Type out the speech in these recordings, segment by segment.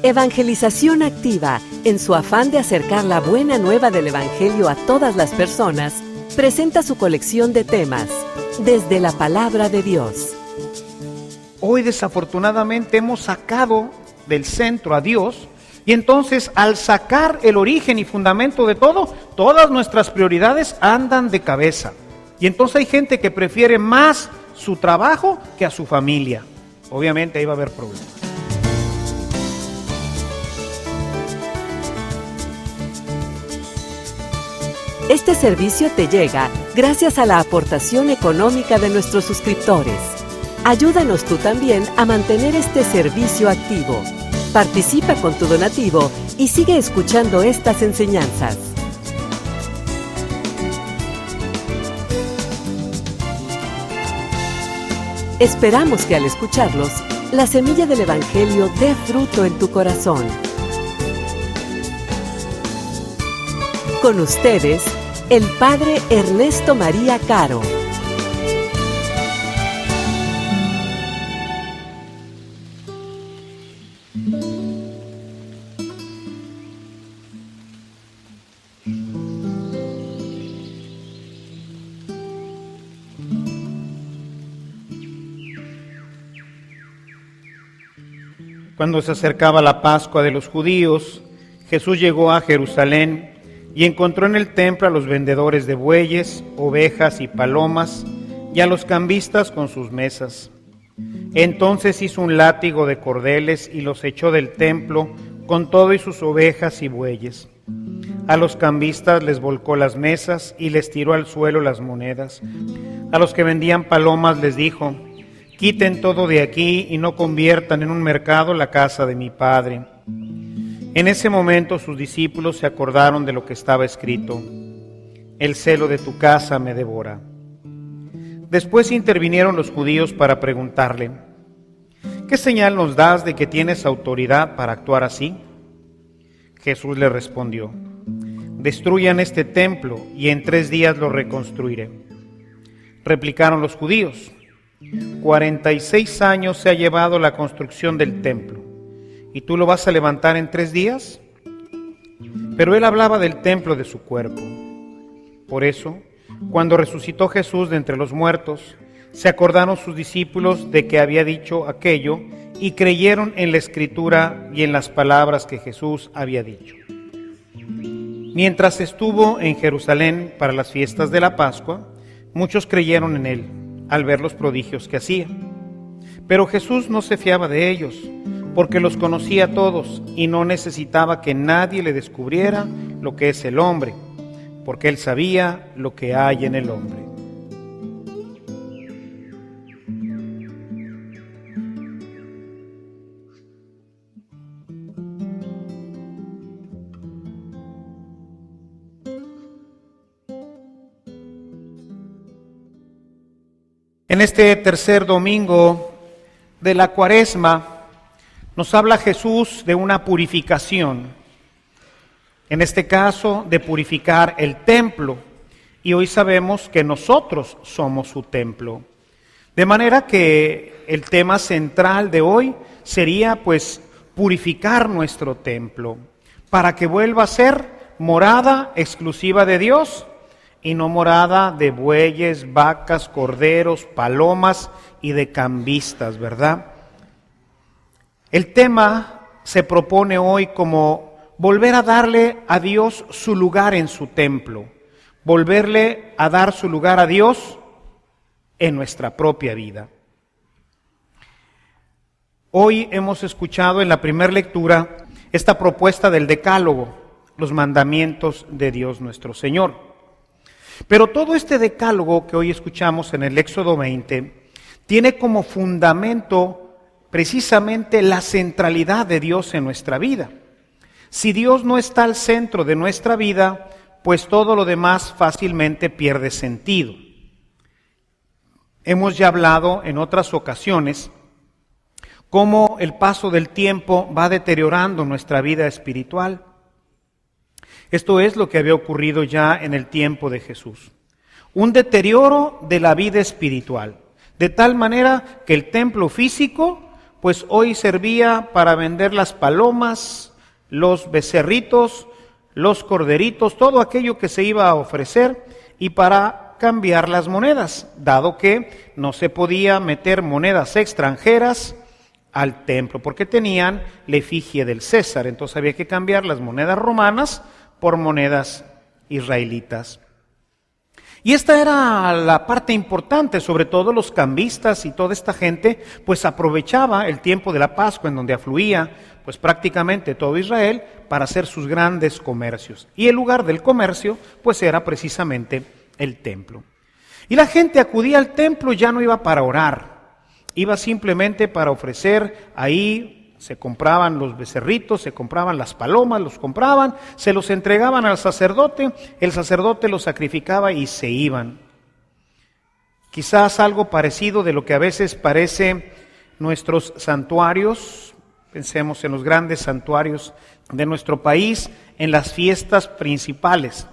Evangelización Activa, en su afán de acercar la buena nueva del Evangelio a todas las personas, presenta su colección de temas, desde la Palabra de Dios. Hoy desafortunadamente hemos sacado del centro a Dios, y entonces al sacar el origen y fundamento de todo, todas nuestras prioridades andan de cabeza. Y entonces hay gente que prefiere más su trabajo que a su familia. Obviamente ahí va a haber problemas. Este servicio te llega gracias a la aportación económica de nuestros suscriptores. Ayúdanos tú también a mantener este servicio activo. Participa con tu donativo y sigue escuchando estas enseñanzas. Esperamos que al escucharlos, la semilla del Evangelio dé fruto en tu corazón. Con ustedes, el Padre Ernesto María Caro. Cuando se acercaba la Pascua de los judíos, Jesús llegó a Jerusalén y encontró en el templo a los vendedores de bueyes, ovejas y palomas, y a los cambistas con sus mesas. Entonces hizo un látigo de cordeles y los echó del templo con todo y sus ovejas y bueyes. A los cambistas les volcó las mesas y les tiró al suelo las monedas. A los que vendían palomas les dijo: quiten todo de aquí y no conviertan en un mercado la casa de mi Padre. En ese momento sus discípulos se acordaron de lo que estaba escrito: el celo de tu casa me devora. Después intervinieron los judíos para preguntarle: ¿qué señal nos das de que tienes autoridad para actuar así? Jesús le respondió: destruyan este templo y en 3 días lo reconstruiré. Replicaron los judíos: 46 años se ha llevado la construcción del templo, ¿y tú lo vas a levantar en 3 días? Pero él hablaba del templo de su cuerpo. Por eso, cuando resucitó Jesús de entre los muertos, se acordaron sus discípulos de que había dicho aquello y creyeron en la Escritura y en las palabras que Jesús había dicho. Mientras estuvo en Jerusalén para las fiestas de la Pascua, muchos creyeron en él al ver los prodigios que hacía. Pero Jesús no se fiaba de ellos, porque los conocía a todos y no necesitaba que nadie le descubriera lo que es el hombre, porque él sabía lo que hay en el hombre. En este tercer domingo de la Cuaresma nos habla Jesús de una purificación, en este caso de purificar el templo, y hoy sabemos que nosotros somos su templo. De manera que el tema central de hoy sería pues purificar nuestro templo, para que vuelva a ser morada exclusiva de Dios, y no morada de bueyes, vacas, corderos, palomas y de cambistas, ¿verdad? El tema se propone hoy como volver a darle a Dios su lugar en su templo, volverle a dar su lugar a Dios en nuestra propia vida. Hoy hemos escuchado en la primera lectura esta propuesta del Decálogo, los mandamientos de Dios nuestro Señor. Pero todo este decálogo que hoy escuchamos en el Éxodo 20 tiene como fundamento precisamente la centralidad de Dios en nuestra vida. Si Dios no está al centro de nuestra vida, pues todo lo demás fácilmente pierde sentido. Hemos ya hablado en otras ocasiones cómo el paso del tiempo va deteriorando nuestra vida espiritual. Esto es lo que había ocurrido ya en el tiempo de Jesús. Un deterioro de la vida espiritual, de tal manera que el templo físico pues hoy servía para vender las palomas, los becerritos, los corderitos, todo aquello que se iba a ofrecer, y para cambiar las monedas, dado que no se podía meter monedas extranjeras al templo, porque tenían la efigie del César. Entonces había que cambiar las monedas romanas por monedas israelitas. Y esta era la parte importante, sobre todo los cambistas y toda esta gente, pues aprovechaba el tiempo de la Pascua, en donde afluía pues prácticamente todo Israel, para hacer sus grandes comercios. Y el lugar del comercio pues era precisamente el templo. Y la gente acudía al templo, ya no iba para orar, iba simplemente para ofrecer ahí. Se compraban los becerritos, se compraban las palomas, los compraban, se los entregaban al sacerdote, el sacerdote los sacrificaba y se iban. Quizás algo parecido de lo que a veces parece nuestros santuarios, pensemos en los grandes santuarios de nuestro país, en las fiestas principales,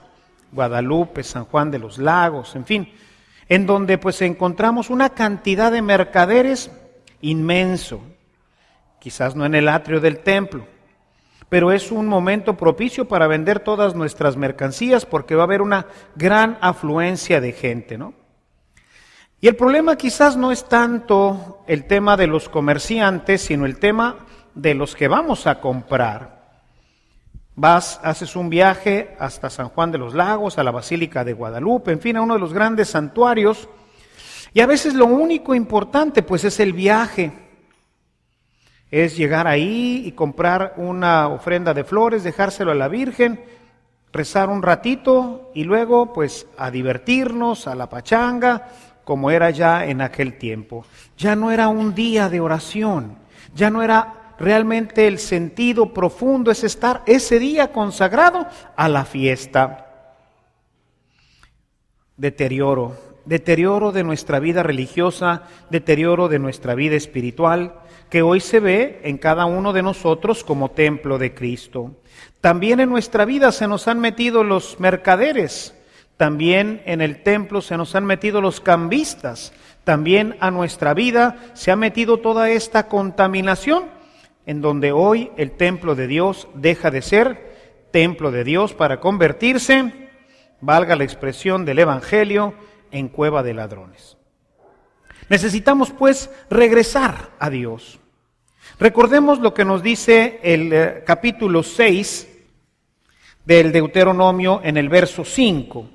Guadalupe, San Juan de los Lagos, en fin, en donde pues encontramos una cantidad de mercaderes inmenso. Quizás no en el atrio del templo, pero es un momento propicio para vender todas nuestras mercancías, porque va a haber una gran afluencia de gente, ¿no? Y el problema quizás no es tanto el tema de los comerciantes, sino el tema de los que vamos a comprar. Haces un viaje hasta San Juan de los Lagos, a la Basílica de Guadalupe, en fin, a uno de los grandes santuarios, y a veces lo único importante pues es el viaje. Es llegar ahí y comprar una ofrenda de flores, dejárselo a la Virgen, rezar un ratito y luego pues a divertirnos, a la pachanga, como era ya en aquel tiempo. Ya no era un día de oración, ya no era realmente el sentido profundo, es estar ese día consagrado a la fiesta. Deterioro de nuestra vida religiosa, deterioro de nuestra vida espiritual, que hoy se ve en cada uno de nosotros como templo de Cristo. También en nuestra vida se nos han metido los mercaderes, también en el templo se nos han metido los cambistas, también a nuestra vida se ha metido toda esta contaminación, en donde hoy el templo de Dios deja de ser templo de Dios para convertirse, valga la expresión del Evangelio, en cueva de ladrones. Necesitamos pues regresar a Dios. Recordemos lo que nos dice el capítulo 6 del Deuteronomio en el verso 5.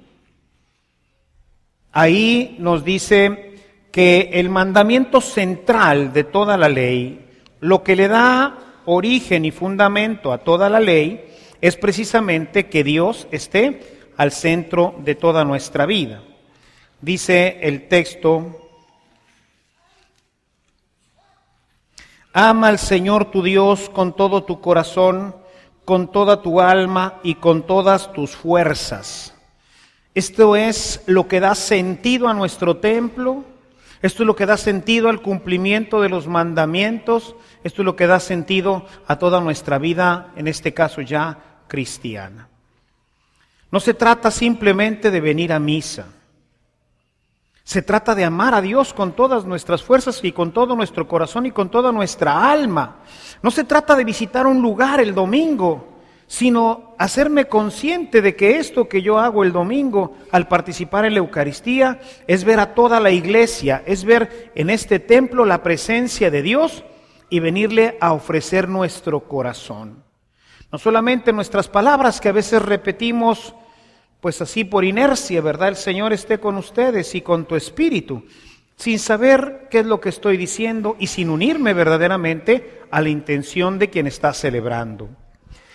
Ahí nos dice que el mandamiento central de toda la ley, lo que le da origen y fundamento a toda la ley, es precisamente que Dios esté al centro de toda nuestra vida. Dice el texto: ama al Señor tu Dios con todo tu corazón, con toda tu alma y con todas tus fuerzas. Esto es lo que da sentido a nuestro templo, esto es lo que da sentido al cumplimiento de los mandamientos, esto es lo que da sentido a toda nuestra vida, en este caso ya cristiana. No se trata simplemente de venir a misa. Se trata de amar a Dios con todas nuestras fuerzas y con todo nuestro corazón y con toda nuestra alma. No se trata de visitar un lugar el domingo, sino hacerme consciente de que esto que yo hago el domingo al participar en la Eucaristía es ver a toda la iglesia, es ver en este templo la presencia de Dios y venirle a ofrecer nuestro corazón. No solamente nuestras palabras que a veces repetimos pues así por inercia, ¿verdad? El Señor esté con ustedes y con tu espíritu, sin saber qué es lo que estoy diciendo y sin unirme verdaderamente a la intención de quien está celebrando.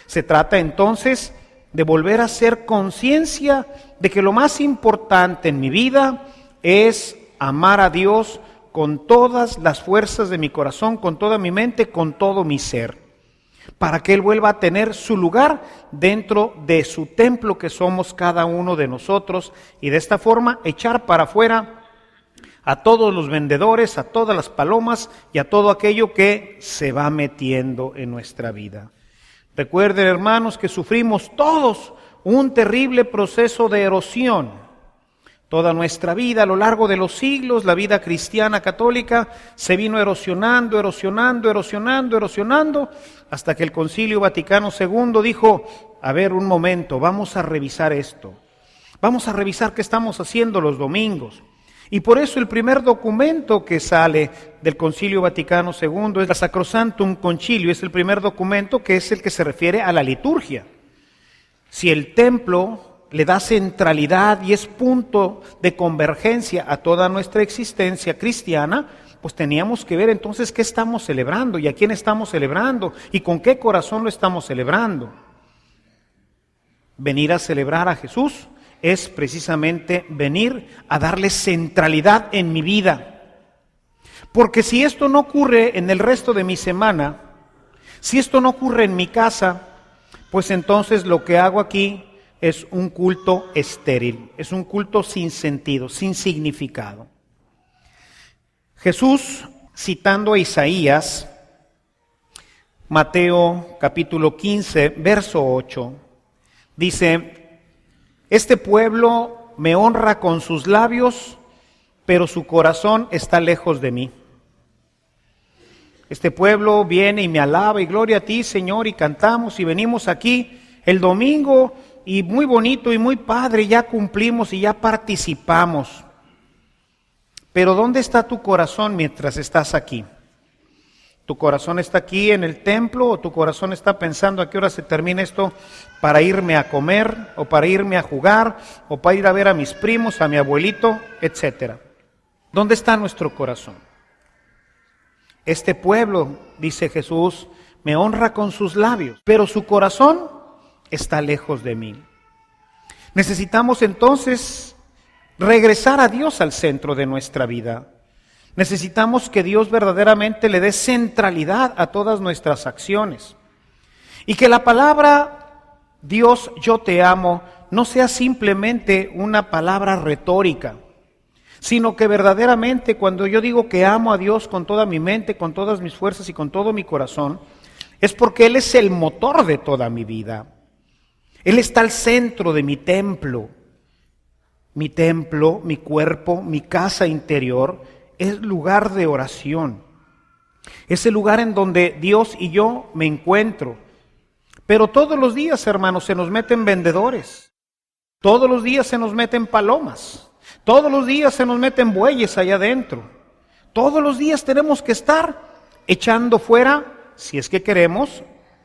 Se trata entonces de volver a hacer conciencia de que lo más importante en mi vida es amar a Dios con todas las fuerzas de mi corazón, con toda mi mente, con todo mi ser, para que Él vuelva a tener su lugar dentro de su templo que somos cada uno de nosotros, y de esta forma echar para afuera a todos los vendedores, a todas las palomas y a todo aquello que se va metiendo en nuestra vida. Recuerden, hermanos, que sufrimos todos un terrible proceso de erosión. Toda nuestra vida, a lo largo de los siglos, la vida cristiana católica se vino erosionando, hasta que el Concilio Vaticano II dijo: a ver, un momento, vamos a revisar esto. Vamos a revisar qué estamos haciendo los domingos. Y por eso el primer documento que sale del Concilio Vaticano II es la Sacrosanctum Concilio, es el primer documento que es el que se refiere a la liturgia. Si el templo le da centralidad y es punto de convergencia a toda nuestra existencia cristiana, pues teníamos que ver entonces qué estamos celebrando y a quién estamos celebrando y con qué corazón lo estamos celebrando. Venir a celebrar a Jesús es precisamente venir a darle centralidad en mi vida. Porque si esto no ocurre en el resto de mi semana, si esto no ocurre en mi casa, pues entonces lo que hago aquí es un culto estéril, es un culto sin sentido, sin significado. Jesús, citando a Isaías, Mateo capítulo 15, verso 8, dice: este pueblo me honra con sus labios, pero su corazón está lejos de mí. Este pueblo viene y me alaba, y gloria a ti, Señor, y cantamos y venimos aquí el domingo, y muy bonito y muy padre, ya cumplimos y ya participamos. Pero ¿dónde está tu corazón mientras estás aquí? ¿Tu corazón está aquí en el templo o tu corazón está pensando a qué hora se termina esto para irme a comer o para irme a jugar o para ir a ver a mis primos, a mi abuelito, etcétera? ¿Dónde está nuestro corazón? Este pueblo, dice Jesús, me honra con sus labios, pero su corazón está lejos de mí. Necesitamos entonces regresar a Dios al centro de nuestra vida. Necesitamos que Dios verdaderamente le dé centralidad a todas nuestras acciones. Y que la palabra Dios, yo te amo, no sea simplemente una palabra retórica, sino que verdaderamente cuando yo digo que amo a Dios con toda mi mente, con todas mis fuerzas y con todo mi corazón, es porque Él es el motor de toda mi vida. Él está al centro de mi templo, mi cuerpo, mi casa interior, es lugar de oración. Es el lugar en donde Dios y yo me encuentro. Pero todos los días, hermanos, se nos meten vendedores. Todos los días se nos meten palomas. Todos los días se nos meten bueyes allá adentro. Todos los días tenemos que estar echando fuera, si es que queremos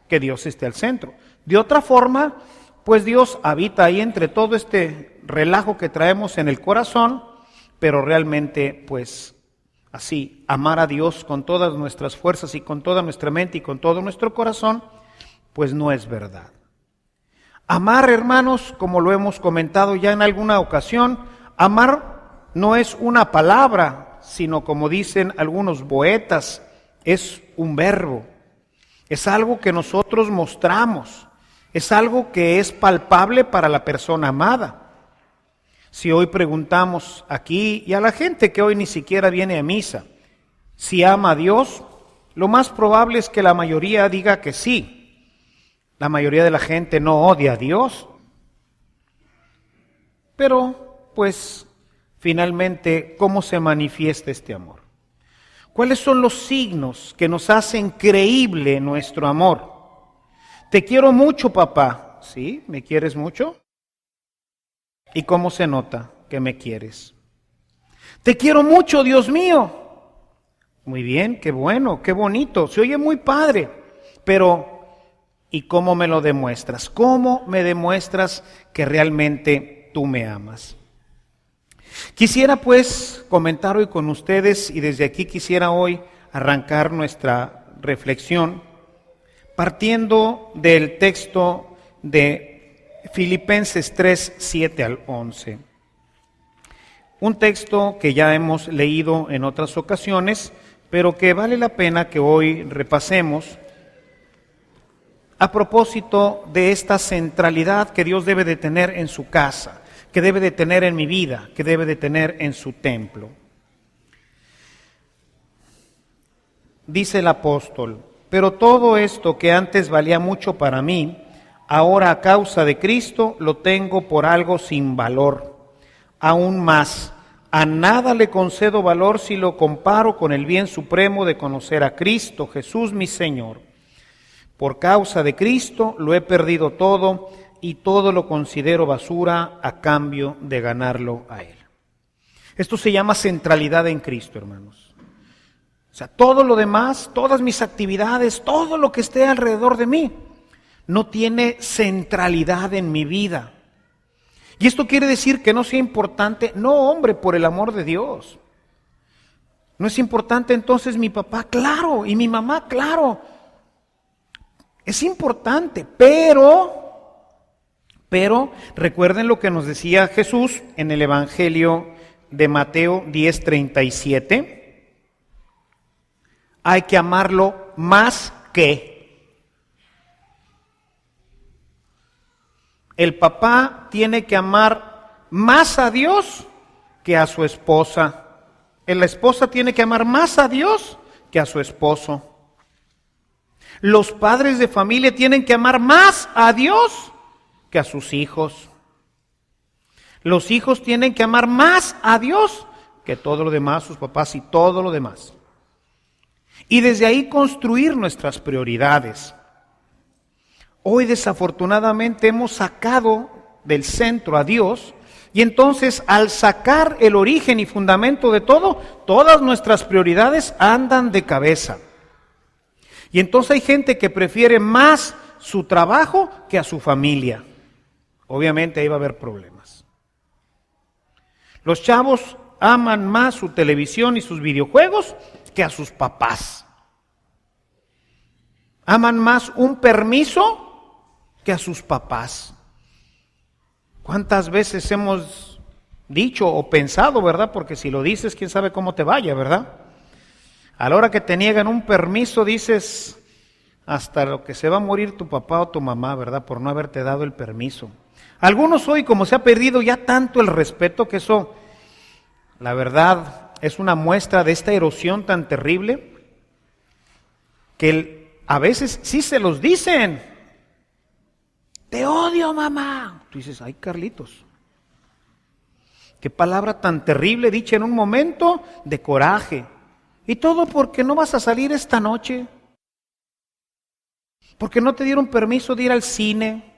que Dios esté al centro. De otra forma, pues Dios habita ahí entre todo este relajo que traemos en el corazón, pero realmente, pues así, amar a Dios con todas nuestras fuerzas y con toda nuestra mente y con todo nuestro corazón, pues no es verdad. Amar, hermanos, como lo hemos comentado ya en alguna ocasión, amar no es una palabra, sino como dicen algunos poetas, es un verbo, es algo que nosotros mostramos. Es algo que es palpable para la persona amada. Si hoy preguntamos aquí y a la gente que hoy ni siquiera viene a misa, si ama a Dios, lo más probable es que la mayoría diga que sí. La mayoría de la gente no odia a Dios. Pero, pues, finalmente, ¿cómo se manifiesta este amor? ¿Cuáles son los signos que nos hacen creíble nuestro amor? Te quiero mucho, papá. ¿Sí? ¿Me quieres mucho? ¿Y cómo se nota que me quieres? Te quiero mucho, Dios mío. Muy bien, qué bueno, qué bonito. Se oye muy padre. Pero, ¿y cómo me lo demuestras? ¿Cómo me demuestras que realmente tú me amas? Quisiera pues comentar hoy con ustedes y desde aquí quisiera hoy arrancar nuestra reflexión partiendo del texto de Filipenses 3, 7 al 11. Un texto que ya hemos leído en otras ocasiones, pero que vale la pena que hoy repasemos a propósito de esta centralidad que Dios debe de tener en su casa, que debe de tener en mi vida, que debe de tener en su templo. Dice el apóstol: pero todo esto que antes valía mucho para mí, ahora a causa de Cristo lo tengo por algo sin valor. aún más. A nada le concedo valor si lo comparo con el bien supremo de conocer a Cristo Jesús mi Señor. Por causa de Cristo lo he perdido todo y todo lo considero basura a cambio de ganarlo a Él. Esto se llama centralidad en Cristo, hermanos. O sea, todo lo demás, todas mis actividades, todo lo que esté alrededor de mí, no tiene centralidad en mi vida. Y esto quiere decir que no sea importante, no, hombre, por el amor de Dios. No es importante entonces mi papá, claro, y mi mamá, claro. Es importante, pero recuerden lo que nos decía Jesús en el Evangelio de Mateo 10:37. Hay que amarlo más que. El papá tiene que amar más a Dios que a su esposa. La esposa tiene que amar más a Dios que a su esposo. Los padres de familia tienen que amar más a Dios que a sus hijos. Los hijos tienen que amar más a Dios que todo lo demás, sus papás y todo lo demás. Y desde ahí construir nuestras prioridades. Hoy desafortunadamente hemos sacado del centro a Dios y entonces al sacar el origen y fundamento de todo, todas nuestras prioridades andan de cabeza. Y entonces hay gente que prefiere más su trabajo que a su familia. Obviamente ahí va a haber problemas. Los chavos aman más su televisión y sus videojuegos que a sus papás. Aman más un permiso que a sus papás. ¿Cuántas veces hemos dicho o pensado, verdad? Porque si lo dices, quién sabe cómo te vaya, ¿verdad? A la hora que te niegan un permiso, dices hasta lo que se va a morir tu papá o tu mamá, ¿verdad? Por no haberte dado el permiso. Algunos hoy, como se ha perdido ya tanto el respeto, que eso, la verdad, es una muestra de esta erosión tan terrible, que a veces sí se los dicen. Te odio, mamá. Tú dices, ay, Carlitos, qué palabra tan terrible dicha en un momento de coraje. Y todo porque no vas a salir esta noche, porque no te dieron permiso de ir al cine,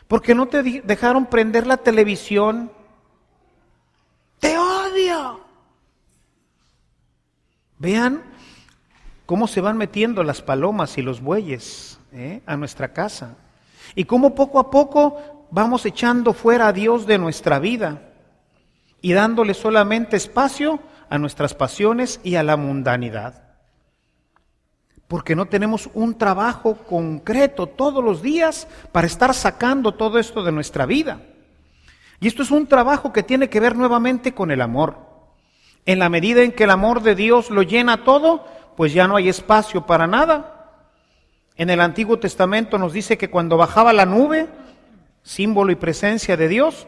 porque no te dejaron prender la televisión. Te odio. Vean cómo se van metiendo las palomas y los bueyes a nuestra casa. Y cómo poco a poco vamos echando fuera a Dios de nuestra vida y dándole solamente espacio a nuestras pasiones y a la mundanidad. Porque no tenemos un trabajo concreto todos los días para estar sacando todo esto de nuestra vida. Y esto es un trabajo que tiene que ver nuevamente con el amor. En la medida en que el amor de Dios lo llena todo, pues ya no hay espacio para nada. En el Antiguo Testamento nos dice que cuando bajaba la nube, símbolo y presencia de Dios,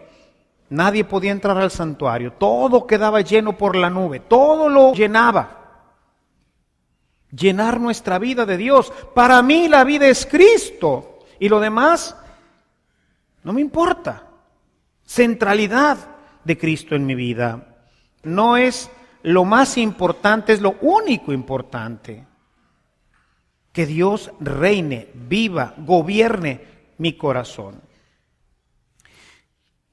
nadie podía entrar al santuario. Todo quedaba lleno por la nube, todo lo llenaba. Llenar nuestra vida de Dios. Para mí la vida es Cristo y lo demás no me importa. Centralidad de Cristo en mi vida. No es lo más importante, es lo único importante. Que Dios reine, viva, gobierne mi corazón.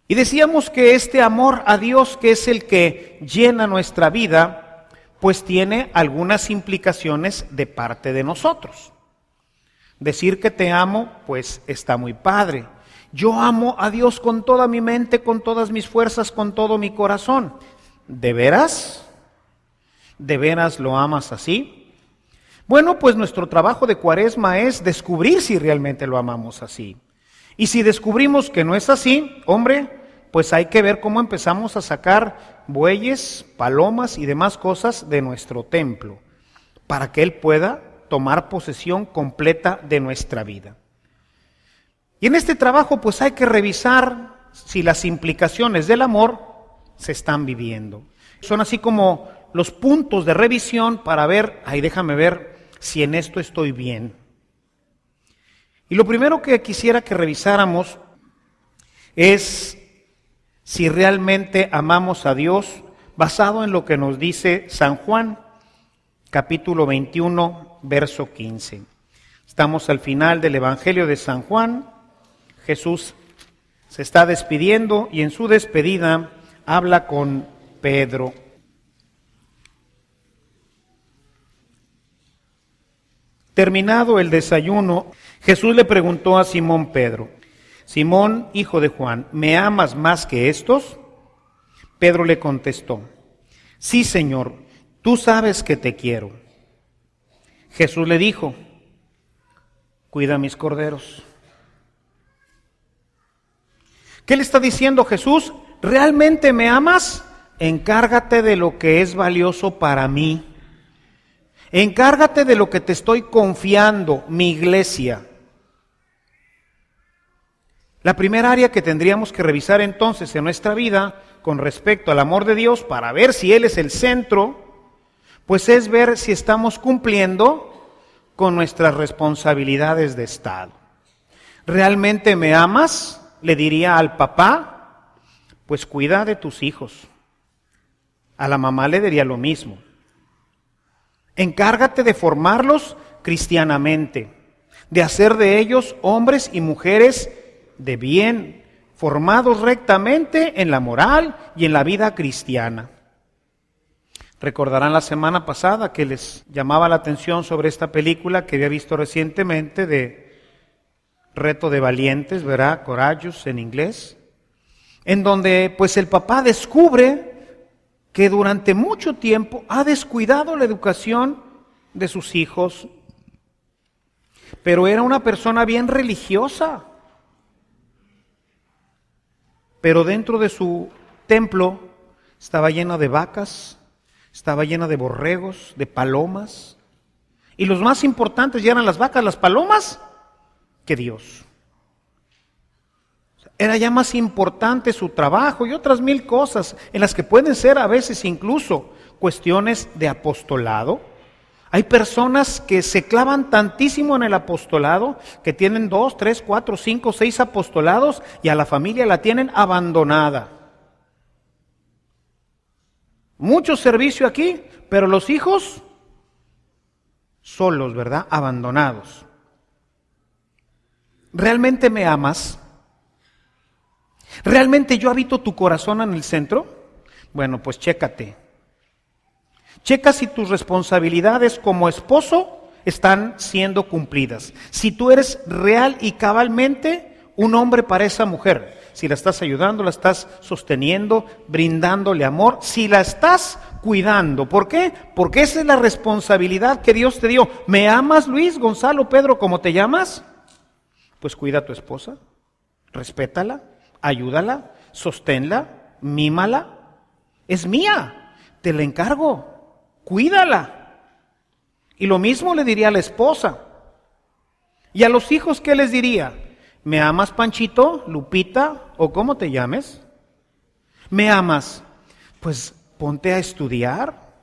Y decíamos que este amor a Dios, que es el que llena nuestra vida, pues tiene algunas implicaciones de parte de nosotros. Decir que te amo, pues está muy padre. Yo amo a Dios con toda mi mente, con todas mis fuerzas, con todo mi corazón. ¿De veras? ¿De veras lo amas así? Bueno, pues nuestro trabajo de Cuaresma es descubrir si realmente lo amamos así. Y si descubrimos que no es así, hombre, pues hay que ver cómo empezamos a sacar bueyes, palomas y demás cosas de nuestro templo, para que Él pueda tomar posesión completa de nuestra vida. Y en este trabajo pues hay que revisar si las implicaciones del amor se están viviendo. Son así como los puntos de revisión para ver, déjame ver si en esto estoy bien. Y lo primero que quisiera que revisáramos es si realmente amamos a Dios, basado en lo que nos dice San Juan, capítulo 21, verso 15. Estamos al final del Evangelio de San Juan. Jesús se está despidiendo y en su despedida habla con Pedro. Terminado el desayuno, Jesús le preguntó a Simón Pedro: Simón, hijo de Juan, ¿me amas más que estos? Pedro le contestó: Sí, Señor, tú sabes que te quiero. Jesús le dijo: Cuida mis corderos. ¿Qué le está diciendo Jesús? ¿Realmente me amas? Encárgate de lo que es valioso para mí. Encárgate de lo que te estoy confiando, mi iglesia. La primera área que tendríamos que revisar entonces en nuestra vida con respecto al amor de Dios para ver si Él es el centro, pues es ver si estamos cumpliendo con nuestras responsabilidades de Estado. ¿Realmente me amas? Le diría al papá, pues cuida de tus hijos. A la mamá le diría lo mismo. Encárgate de formarlos cristianamente, de hacer de ellos hombres y mujeres de bien, formados rectamente en la moral y en la vida cristiana. Recordarán la semana pasada que les llamaba la atención sobre esta película que había visto recientemente de Reto de Valientes, ¿verdad? Courageous en inglés, en donde pues el papá descubre que durante mucho tiempo ha descuidado la educación de sus hijos, pero era una persona bien religiosa. Pero dentro de su templo estaba llena de vacas, estaba llena de borregos, de palomas, y los más importantes ya eran las vacas, las palomas, que Dios. Era ya más importante su trabajo y otras mil cosas en las que pueden ser a veces incluso cuestiones de apostolado. Hay personas que se clavan tantísimo en el apostolado que tienen 2, 3, 4, 5, 6 apostolados y a la familia la tienen abandonada. Mucho servicio aquí, pero los hijos solos, ¿verdad? Abandonados. ¿Realmente me amas? ¿Realmente yo habito tu corazón en el centro? Bueno, pues chécate. Checa si tus responsabilidades como esposo están siendo cumplidas. Si tú eres real y cabalmente un hombre para esa mujer. Si la estás ayudando, la estás sosteniendo, brindándole amor. Si la estás cuidando. ¿Por qué? Porque esa es la responsabilidad que Dios te dio. ¿Me amas, Luis, Gonzalo, Pedro, como te llamas? Pues cuida a tu esposa, respétala, ayúdala, sosténla, mímala. Es mía, te la encargo, cuídala. Y lo mismo le diría a la esposa. ¿Y a los hijos qué les diría? ¿Me amas, Panchito, Lupita, o cómo te llames? ¿Me amas? Pues ponte a estudiar.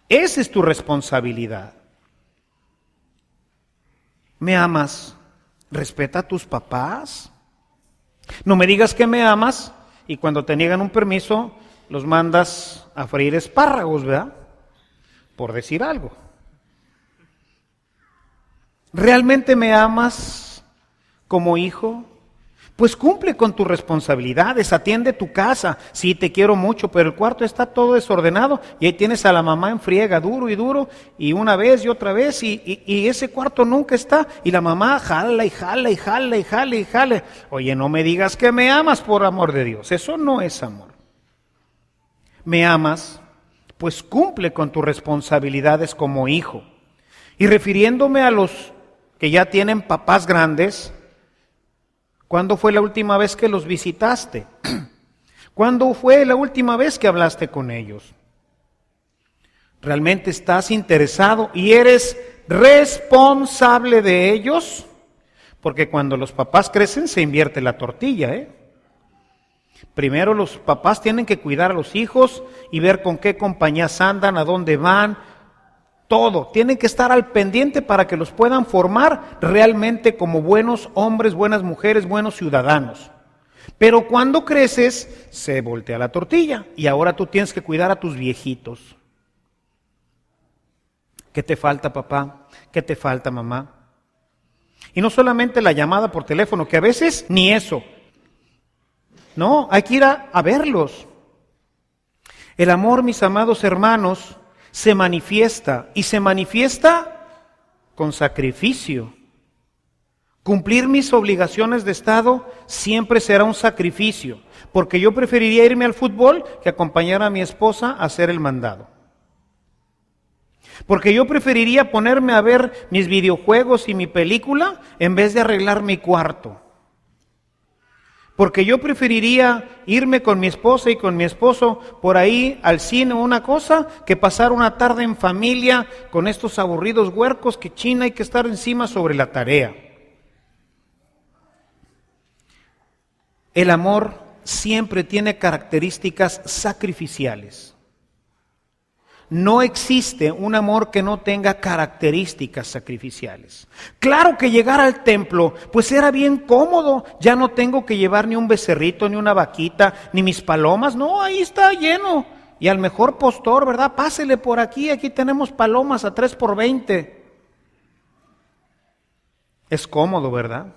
Esa es tu responsabilidad. ¿Me amas? Respeta a tus papás. No me digas que me amas y cuando te niegan un permiso los mandas a freír espárragos, ¿verdad? Por decir algo. ¿Realmente me amas como hijo? Pues cumple con tus responsabilidades, atiende tu casa. Sí, te quiero mucho, pero el cuarto está todo desordenado y ahí tienes a la mamá en friega, duro, y una vez y otra vez, y ese cuarto nunca está, y la mamá jala y jala y jala y jala y jala. Oye, no me digas que me amas, por amor de Dios, eso no es amor. ¿Me amas? Pues cumple con tus responsabilidades como hijo. Y refiriéndome a los que ya tienen papás grandes, ¿cuándo fue la última vez que los visitaste? ¿Cuándo fue la última vez que hablaste con ellos? ¿Realmente estás interesado y eres responsable de ellos? Porque cuando los papás crecen se invierte la tortilla, ¿eh? Primero los papás tienen que cuidar a los hijos y ver con qué compañías andan, a dónde van, todo. Tienen que estar al pendiente para que los puedan formar realmente como buenos hombres, buenas mujeres, buenos ciudadanos. Pero cuando creces, se voltea la tortilla y ahora tú tienes que cuidar a tus viejitos. ¿Qué te falta, papá? ¿Qué te falta, mamá? Y no solamente la llamada por teléfono, que a veces ni eso. No, hay que ir a verlos. El amor, mis amados hermanos, se manifiesta y se manifiesta con sacrificio. Cumplir mis obligaciones de Estado siempre será un sacrificio, porque yo preferiría irme al fútbol que acompañar a mi esposa a hacer el mandado. Porque yo preferiría ponerme a ver mis videojuegos y mi película en vez de arreglar mi cuarto. Porque yo preferiría irme con mi esposa y con mi esposo por ahí al cine o una cosa que pasar una tarde en familia con estos aburridos huercos que China hay que estar encima sobre la tarea. El amor siempre tiene características sacrificiales. No existe un amor que no tenga características sacrificiales. Claro que llegar al templo, pues era bien cómodo. Ya no tengo que llevar ni un becerrito, ni una vaquita, ni mis palomas. No, ahí está lleno. Y al mejor postor, ¿verdad? Pásele por aquí, aquí tenemos palomas a 3 por 20. Es cómodo, ¿verdad?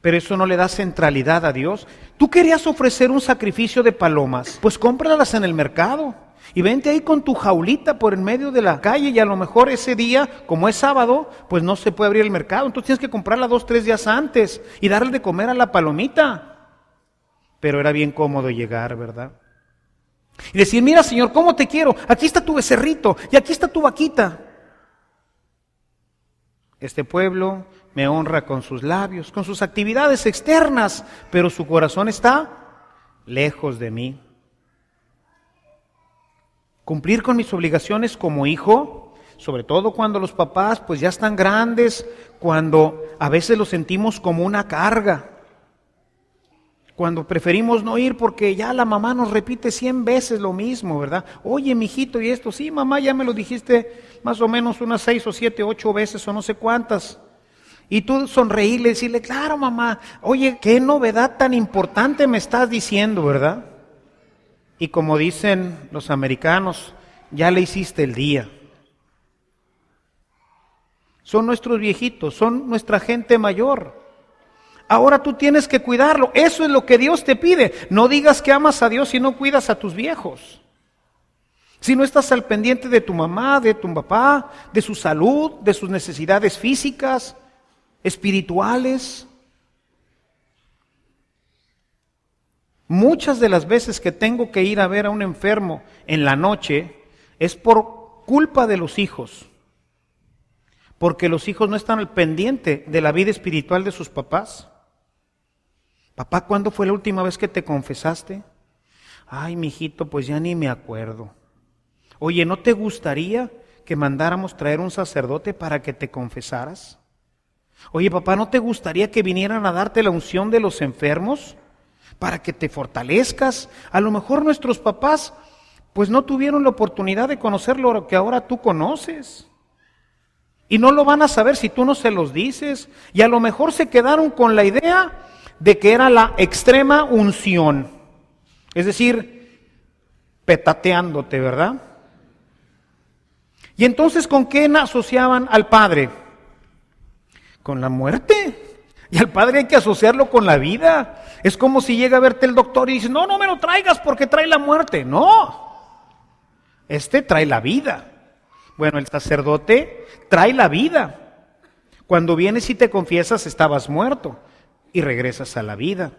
Pero eso no le da centralidad a Dios. Tú querías ofrecer un sacrificio de palomas, pues cómpralas en el mercado. Y vente ahí con tu jaulita por en medio de la calle y a lo mejor ese día, como es sábado, pues no se puede abrir el mercado. Entonces tienes que comprarla 2, 3 días antes y darle de comer a la palomita. Pero era bien cómodo llegar, ¿verdad? Y decir, mira Señor, ¿cómo te quiero? Aquí está tu becerrito y aquí está tu vaquita. Este pueblo me honra con sus labios, con sus actividades externas, pero su corazón está lejos de mí. Cumplir con mis obligaciones como hijo, sobre todo cuando los papás pues ya están grandes, cuando a veces los sentimos como una carga, cuando preferimos no ir porque ya la mamá nos repite 100 veces lo mismo, ¿verdad? Oye, mijito, y esto, sí, mamá, ya me lo dijiste más o menos unas 6 o 7, 8 veces o no sé cuántas. Y tú sonreírle y decirle, claro, mamá, oye, qué novedad tan importante me estás diciendo, ¿verdad? Y como dicen los americanos, ya le hiciste el día. Son nuestros viejitos, son nuestra gente mayor. Ahora tú tienes que cuidarlo. Eso es lo que Dios te pide. No digas que amas a Dios si no cuidas a tus viejos. Si no estás al pendiente de tu mamá, de tu papá, de su salud, de sus necesidades físicas, espirituales. Muchas de las veces que tengo que ir a ver a un enfermo en la noche es por culpa de los hijos, porque los hijos no están al pendiente de la vida espiritual de sus papás. Papá, ¿cuándo fue la última vez que te confesaste? Ay, mijito, pues ya ni me acuerdo. Oye, ¿no te gustaría que mandáramos traer un sacerdote para que te confesaras? Oye, papá, ¿no te gustaría que vinieran a darte la unción de los enfermos? Para que te fortalezcas. A lo mejor nuestros papás pues no tuvieron la oportunidad de conocer lo que ahora tú conoces. Y no lo van a saber si tú no se los dices. Y a lo mejor se quedaron con la idea de que era la extrema unción. Es decir, petateándote, ¿verdad? Y entonces, ¿con qué asociaban al Padre? Con la muerte. Y al Padre hay que asociarlo con la vida. Es como si llega a verte el doctor y dice, no, no me lo traigas porque trae la muerte. No, trae la vida. Bueno, el sacerdote trae la vida. Cuando vienes y te confiesas, estabas muerto y regresas a la vida.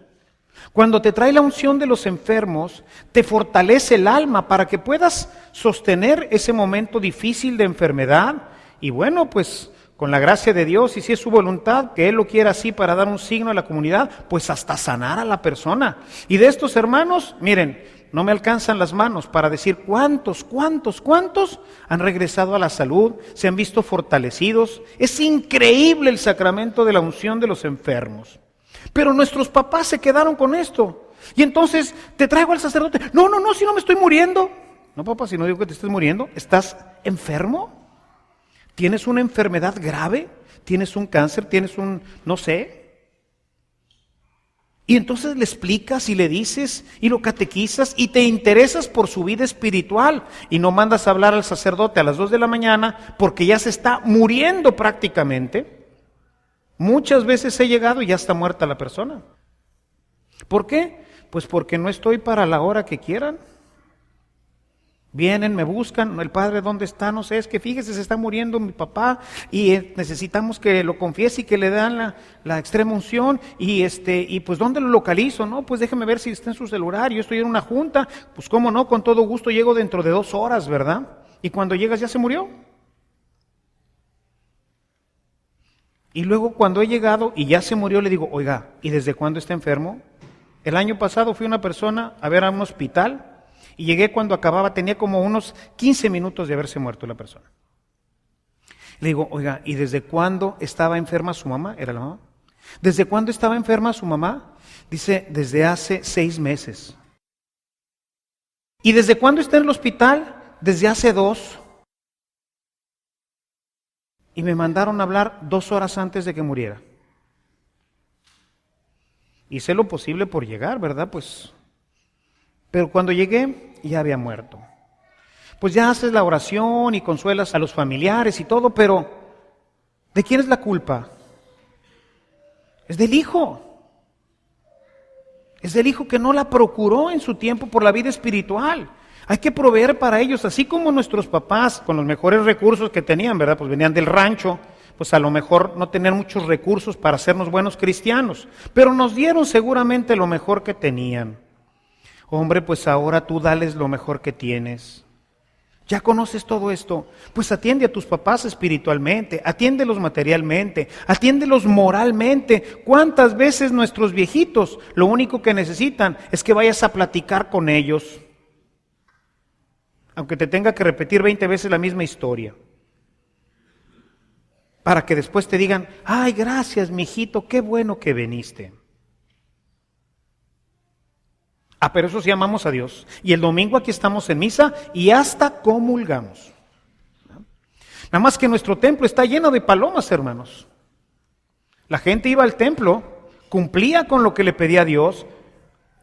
Cuando te trae la unción de los enfermos, te fortalece el alma para que puedas sostener ese momento difícil de enfermedad. Y bueno, pues con la gracia de Dios, y si es su voluntad, que Él lo quiera así para dar un signo a la comunidad, pues hasta sanar a la persona. Y de estos hermanos, miren, no me alcanzan las manos para decir cuántos han regresado a la salud, se han visto fortalecidos. Es increíble el sacramento de la unción de los enfermos. Pero nuestros papás se quedaron con esto. Y entonces te traigo al sacerdote. No, si no me estoy muriendo. No, papá, si no digo que te estés muriendo, ¿estás enfermo? ¿Tienes una enfermedad grave? ¿Tienes un cáncer? ¿Tienes un, no sé? Y entonces le explicas y le dices y lo catequizas y te interesas por su vida espiritual y no mandas a hablar al sacerdote a las 2 de la mañana porque ya se está muriendo prácticamente. Muchas veces he llegado y ya está muerta la persona. ¿Por qué? Pues porque no estoy para la hora que quieran. Vienen, me buscan, el padre ¿dónde está? No sé, es que fíjese, se está muriendo mi papá y necesitamos que lo confiese y que le dan la extrema unción y pues ¿dónde lo localizo? No, pues déjeme ver si está en su celular, yo estoy en una junta, pues cómo no, con todo gusto llego dentro de 2 horas, ¿verdad? Y cuando llegas ya se murió. Y luego cuando he llegado y ya se murió le digo, oiga, ¿y desde cuándo está enfermo? El año pasado fui una persona a ver a un hospital y llegué cuando acababa, tenía como unos 15 minutos de haberse muerto la persona. Le digo, oiga, ¿y desde cuándo estaba enferma su mamá? ¿Era la mamá? ¿Desde cuándo estaba enferma su mamá? Dice, desde hace 6 meses. ¿Y desde cuándo está en el hospital? Desde hace 2. Y me mandaron a hablar 2 horas antes de que muriera. Hice lo posible por llegar, ¿verdad? Pero cuando llegué, ya había muerto. Pues ya haces la oración y consuelas a los familiares y todo, pero ¿de quién es la culpa? Es del hijo. Es del hijo que no la procuró en su tiempo por la vida espiritual. Hay que proveer para ellos, así como nuestros papás, con los mejores recursos que tenían, ¿verdad? Pues venían del rancho, pues a lo mejor no tenían muchos recursos para hacernos buenos cristianos, pero nos dieron seguramente lo mejor que tenían. Hombre, pues ahora tú dales lo mejor que tienes. Ya conoces todo esto, pues atiende a tus papás espiritualmente, atiéndelos materialmente, atiéndelos moralmente. ¿Cuántas veces nuestros viejitos lo único que necesitan es que vayas a platicar con ellos? Aunque te tenga que repetir 20 veces la misma historia. Para que después te digan, ay, gracias, mijito, qué bueno que viniste. Pero eso sí amamos a Dios. Y el domingo aquí estamos en misa y hasta comulgamos. Nada más que nuestro templo está lleno de palomas, hermanos. La gente iba al templo, cumplía con lo que le pedía a Dios,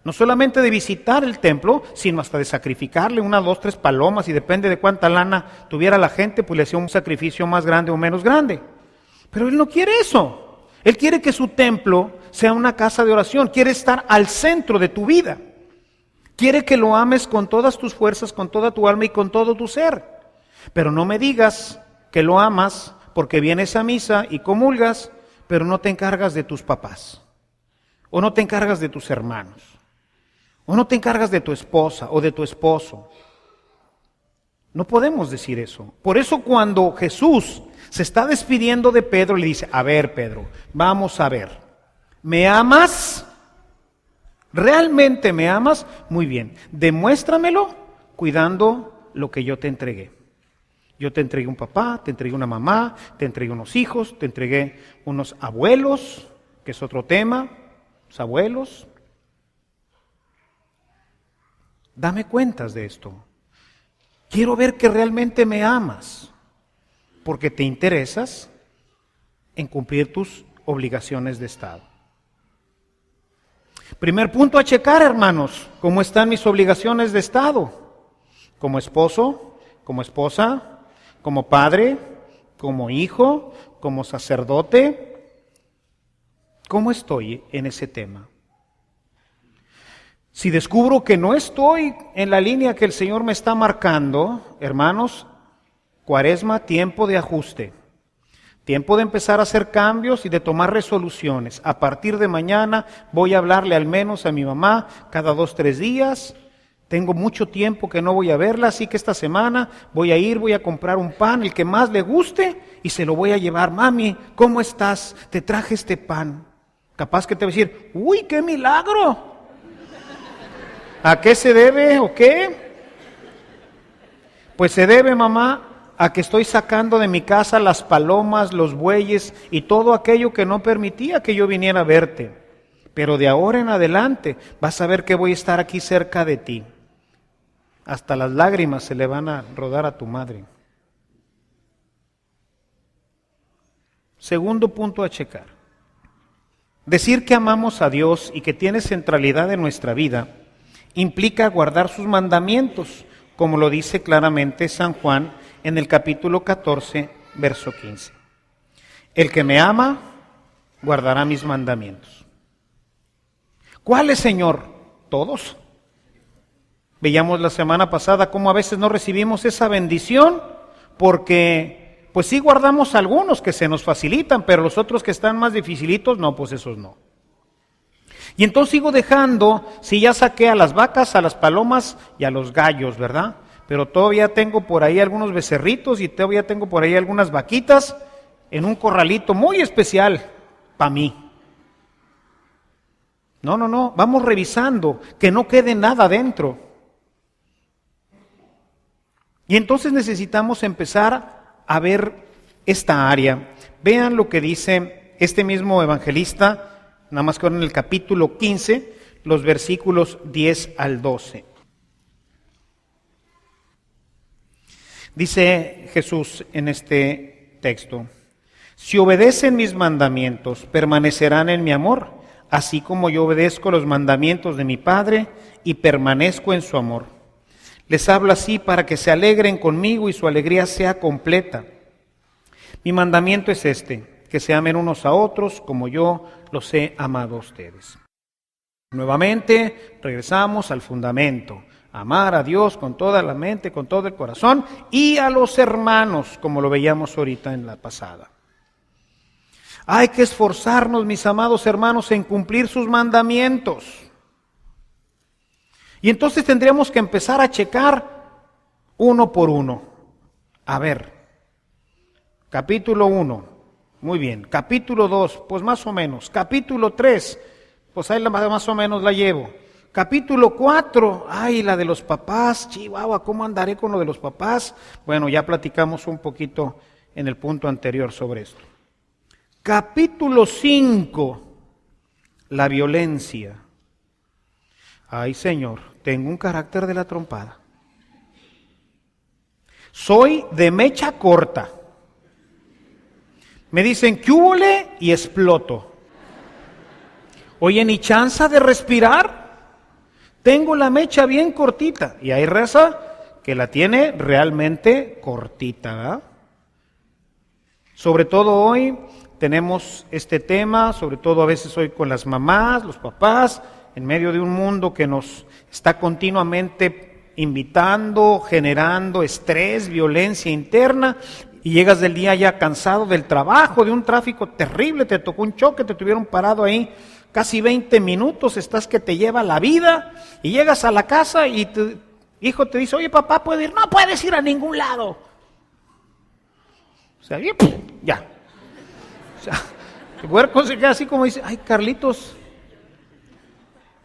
no solamente de visitar el templo, sino hasta de sacrificarle 1, 2, 3 palomas, y depende de cuánta lana tuviera la gente, pues le hacía un sacrificio más grande o menos grande. Pero Él no quiere eso. Él quiere que su templo sea una casa de oración, quiere estar al centro de tu vida. Quiere que lo ames con todas tus fuerzas, con toda tu alma y con todo tu ser. Pero no me digas que lo amas porque vienes a misa y comulgas, pero no te encargas de tus papás, o no te encargas de tus hermanos, o no te encargas de tu esposa o de tu esposo. No podemos decir eso. Por eso cuando Jesús se está despidiendo de Pedro, le dice, a ver, Pedro, vamos a ver, ¿me amas? ¿Realmente me amas? Muy bien, demuéstramelo cuidando lo que yo te entregué. Yo te entregué un papá, te entregué una mamá, te entregué unos hijos, te entregué unos abuelos, que es otro tema, los abuelos. Dame cuentas de esto. Quiero ver que realmente me amas, porque te interesas en cumplir tus obligaciones de Estado. Primer punto a checar, hermanos, ¿cómo están mis obligaciones de Estado? Como esposo, como esposa, como padre, como hijo, como sacerdote. ¿Cómo estoy en ese tema? Si descubro que no estoy en la línea que el Señor me está marcando, hermanos, Cuaresma, tiempo de ajuste. Tiempo de empezar a hacer cambios y de tomar resoluciones. A partir de mañana voy a hablarle al menos a mi mamá cada 2, 3 días. Tengo mucho tiempo que no voy a verla, así que esta semana voy a comprar un pan, el que más le guste, y se lo voy a llevar. Mami, ¿cómo estás? Te traje este pan. Capaz que te va a decir, ¡uy, qué milagro! ¿A qué se debe o qué? Pues se debe, mamá, a que estoy sacando de mi casa las palomas, los bueyes y todo aquello que no permitía que yo viniera a verte. Pero de ahora en adelante vas a ver que voy a estar aquí cerca de ti. Hasta las lágrimas se le van a rodar a tu madre. Segundo punto a checar. Decir que amamos a Dios y que tiene centralidad en nuestra vida implica guardar sus mandamientos, como lo dice claramente San Juan en el capítulo 14, verso 15. El que me ama, guardará mis mandamientos. ¿Cuáles, Señor? Todos. Veíamos la semana pasada cómo a veces no recibimos esa bendición porque, pues sí guardamos algunos que se nos facilitan, pero los otros que están más dificilitos, no, pues esos no. Y entonces sigo dejando, si ya saqué a las vacas, a las palomas y a los gallos, ¿verdad? Pero todavía tengo por ahí algunos becerritos y todavía tengo por ahí algunas vaquitas en un corralito muy especial para mí. No, vamos revisando, que no quede nada dentro. Y entonces necesitamos empezar a ver esta área. Vean lo que dice este mismo evangelista, nada más que ahora en el capítulo 15, los versículos 10 al 12. Dice Jesús en este texto: si obedecen mis mandamientos, permanecerán en mi amor, así como yo obedezco los mandamientos de mi Padre y permanezco en su amor. Les hablo así para que se alegren conmigo y su alegría sea completa. Mi mandamiento es este, que se amen unos a otros como yo los he amado a ustedes. Nuevamente regresamos al fundamento: amar a Dios con toda la mente, con todo el corazón, y a los hermanos, como lo veíamos ahorita en la pasada. Hay que esforzarnos, mis amados hermanos, en cumplir sus mandamientos. Y entonces tendríamos que empezar a checar uno por uno. A ver, capítulo 1, muy bien. Capítulo 2, pues más o menos. Capítulo 3, pues ahí más o menos la llevo. Capítulo 4, ay, la de los papás, chihuahua, ¿cómo andaré con lo de los papás? Bueno, ya platicamos un poquito en el punto anterior sobre esto. Capítulo 5, la violencia. Ay, Señor, tengo un carácter de la trompada. Soy de mecha corta. Me dicen ¿qué húbole? Y exploto. Oye, ni chanza de respirar. Tengo la mecha bien cortita. Y hay raza que la tiene realmente cortita, ¿verdad? Sobre todo hoy tenemos este tema, sobre todo a veces hoy con las mamás, los papás, en medio de un mundo que nos está continuamente invitando, generando estrés, violencia interna, y llegas del día ya cansado del trabajo, de un tráfico terrible, te tocó un choque, te tuvieron parado ahí casi 20 minutos, estás que te lleva la vida, y llegas a la casa y tu hijo te dice: oye, papá, ¿puedo ir? No puedes ir a ningún lado. O sea, ya. O sea, el huerco se queda así como dice: ay, Carlitos,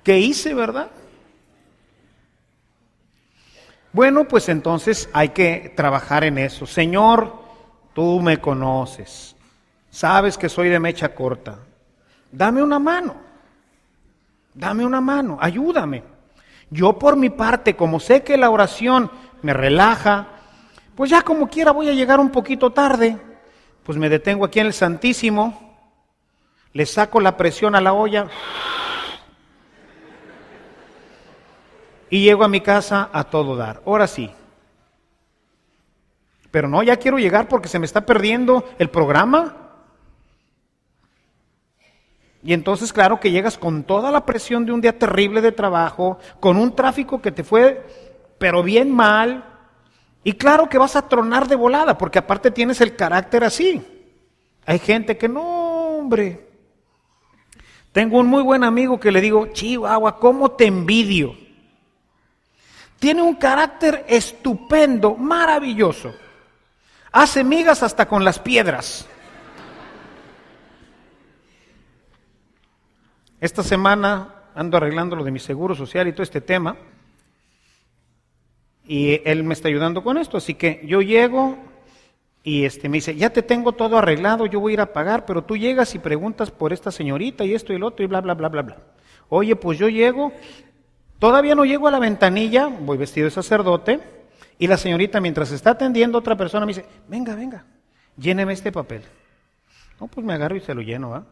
¿qué hice, verdad? Bueno, pues entonces hay que trabajar en eso. Señor, tú me conoces, sabes que soy de mecha corta. Dame una mano, ayúdame. Yo por mi parte, como sé que la oración me relaja, pues ya como quiera voy a llegar un poquito tarde, pues me detengo aquí en el Santísimo, le saco la presión a la olla y llego a mi casa a todo dar. Ahora sí. Pero no, ya quiero llegar porque se me está perdiendo el programa. Y entonces, claro que llegas con toda la presión de un día terrible de trabajo, con un tráfico que te fue, pero bien mal. Y claro que vas a tronar de volada, porque aparte tienes el carácter así. Hay gente que no, hombre. Tengo un muy buen amigo que le digo: chihuahua, ¿cómo te envidio? Tiene un carácter estupendo, maravilloso. Hace migas hasta con las piedras. Esta semana ando arreglando lo de mi seguro social y todo este tema. Y él me está ayudando con esto. Así que yo llego y me dice: ya te tengo todo arreglado, yo voy a ir a pagar, pero tú llegas y preguntas por esta señorita y esto y el otro y bla, bla, bla, bla, bla. Oye, pues yo llego. Todavía no llego a la ventanilla, voy vestido de sacerdote, y la señorita, mientras está atendiendo a otra persona, me dice: venga, lléneme este papel. No, pues me agarro y se lo lleno, ¿ah?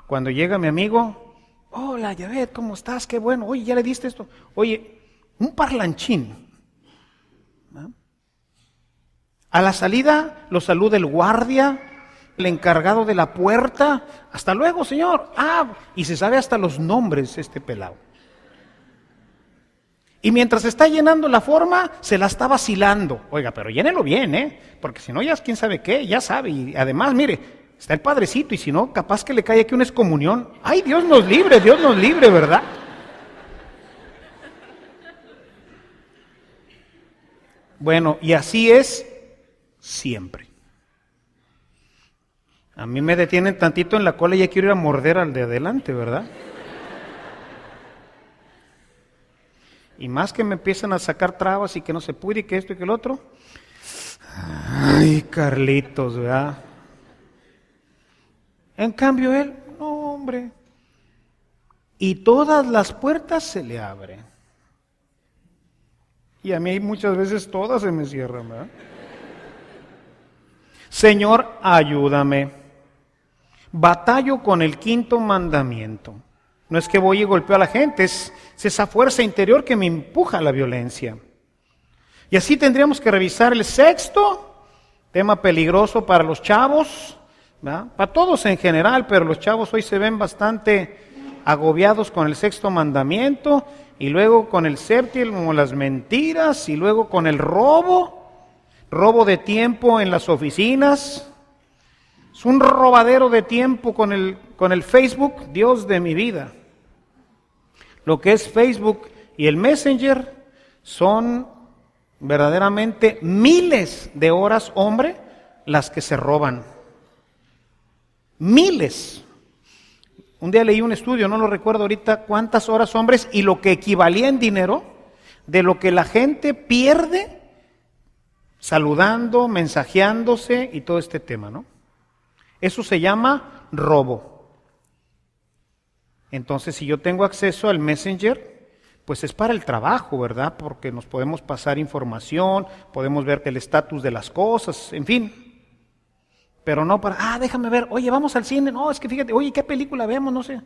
Cuando llega mi amigo, hola Yavet, ¿cómo estás? Qué bueno, oye, ¿ya le diste esto? Oye, un parlanchín. ¿Ah? A la salida lo saluda el guardia, el encargado de la puerta. Hasta luego, señor. Y se sabe hasta los nombres este pelado. Y mientras está llenando la forma, se la está vacilando. Oiga, pero llénelo bien, porque si no ya es quién sabe qué, ya sabe. Y además, mire, está el padrecito y si no, capaz que le cae aquí una excomunión. ¡Ay, Dios nos libre, ¿verdad? Bueno, y así es siempre. A mí me detienen tantito en la cola y ya quiero ir a morder al de adelante, ¿verdad? Y más que me empiezan a sacar trabas y que no se puede y que esto y que el otro. Ay, Carlitos, ¿verdad? En cambio él, no, hombre. Y todas las puertas se le abren. Y a mí muchas veces todas se me cierran, ¿verdad? Señor, ayúdame. Batallo con el 5º mandamiento. No es que voy y golpeo a la gente, es esa fuerza interior que me empuja a la violencia. Y así tendríamos que revisar el 6º, tema peligroso para los chavos, ¿verdad? Para todos en general, pero los chavos hoy se ven bastante agobiados con el 6º mandamiento, y luego con el 7º, las mentiras, y luego con el robo de tiempo en las oficinas. Es un robadero de tiempo con el Facebook, Dios de mi vida. Lo que es Facebook y el Messenger son verdaderamente miles de horas, hombre, las que se roban. Miles. Un día leí un estudio, no lo recuerdo ahorita cuántas horas, hombres, y lo que equivalía en dinero de lo que la gente pierde saludando, mensajeándose y todo este tema, ¿no? Eso se llama robo. Entonces, si yo tengo acceso al Messenger, pues es para el trabajo, ¿verdad? Porque nos podemos pasar información, podemos ver el estatus de las cosas, en fin. Pero no para, déjame ver, oye, vamos al cine, no, es que fíjate, oye, ¿qué película vemos? No sé.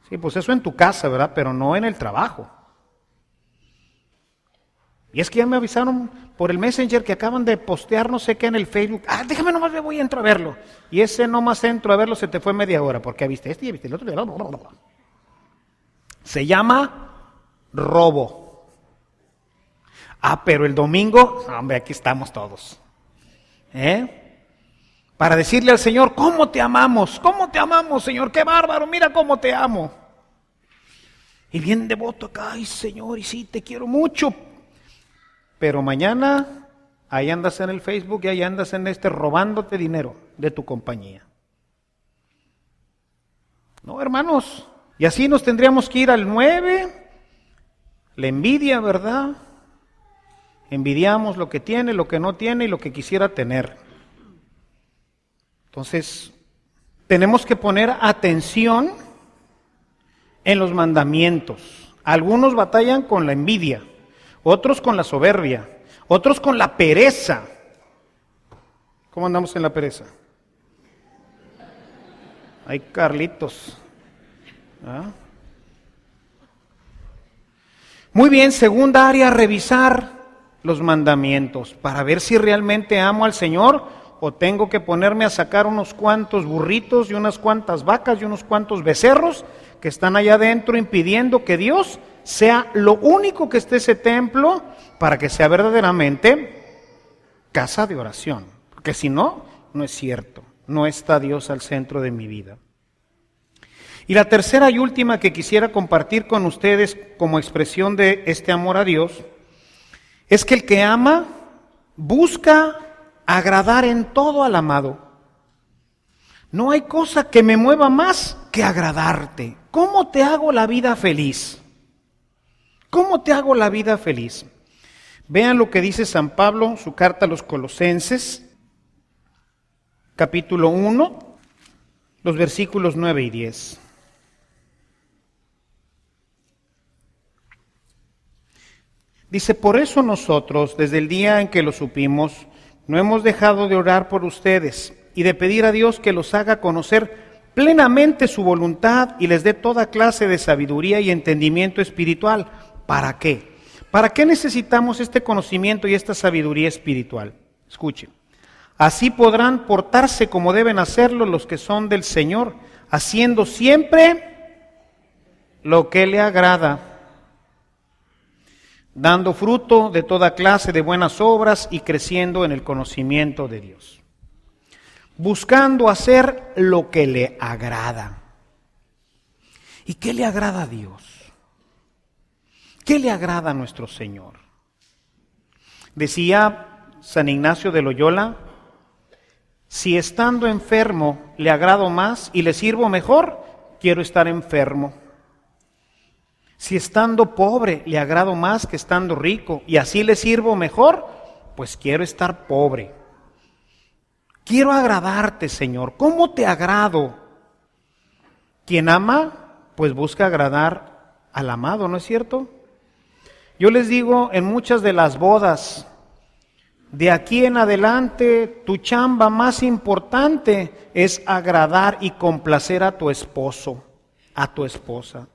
Sí, pues eso en tu casa, ¿verdad? Pero no en el trabajo. Y es que ya me avisaron por el Messenger que acaban de postear no sé qué en el Facebook. Déjame nomás, voy a entro a verlo. Y ese nomás entro a verlo se te fue media hora, porque viste este y viste el otro. Se llama robo. Pero el domingo, hombre, aquí estamos todos. Para decirle al Señor, ¿cómo te amamos, Señor? ¡Qué bárbaro! Mira cómo te amo. Y bien devoto acá, ay, Señor, y sí, te quiero mucho. Pero mañana, ahí andas en el Facebook y ahí andas en robándote dinero de tu compañía. No, hermanos. Y así nos tendríamos que ir al 9. La envidia, ¿verdad? Envidiamos lo que tiene, lo que no tiene y lo que quisiera tener. Entonces, tenemos que poner atención en los mandamientos. Algunos batallan con la envidia, otros con la soberbia, otros con la pereza. ¿Cómo andamos en la pereza? Ay, Carlitos. Muy bien, segunda área, revisar los mandamientos para ver si realmente amo al Señor o tengo que ponerme a sacar unos cuantos burritos y unas cuantas vacas y unos cuantos becerros que están allá adentro impidiendo que Dios sea lo único que esté ese templo para que sea verdaderamente casa de oración. Porque si no, no es cierto, no está Dios al centro de mi vida. Y la tercera y última que quisiera compartir con ustedes como expresión de este amor a Dios es que el que ama busca agradar en todo al amado. No hay cosa que me mueva más que agradarte. ¿Cómo te hago la vida feliz? ¿Cómo te hago la vida feliz? Vean lo que dice San Pablo, su carta a los Colosenses, capítulo 1, los versículos 9 y 10. Dice, por eso nosotros, desde el día en que lo supimos, no hemos dejado de orar por ustedes y de pedir a Dios que los haga conocer plenamente su voluntad y les dé toda clase de sabiduría y entendimiento espiritual. ¿Para qué? ¿Para qué necesitamos este conocimiento y esta sabiduría espiritual? Escuchen. Así podrán portarse como deben hacerlo los que son del Señor, haciendo siempre lo que le agrada, dando fruto de toda clase de buenas obras y creciendo en el conocimiento de Dios. Buscando hacer lo que le agrada. ¿Y qué le agrada a Dios? ¿Qué le agrada a nuestro Señor? Decía San Ignacio de Loyola, si estando enfermo le agrado más y le sirvo mejor, quiero estar enfermo. Si estando pobre le agrado más que estando rico y así le sirvo mejor, pues quiero estar pobre. Quiero agradarte, Señor. ¿Cómo te agrado? Quien ama, pues busca agradar al amado, ¿no es cierto? Yo les digo en muchas de las bodas, de aquí en adelante, tu chamba más importante es agradar y complacer a tu esposo, a tu esposa.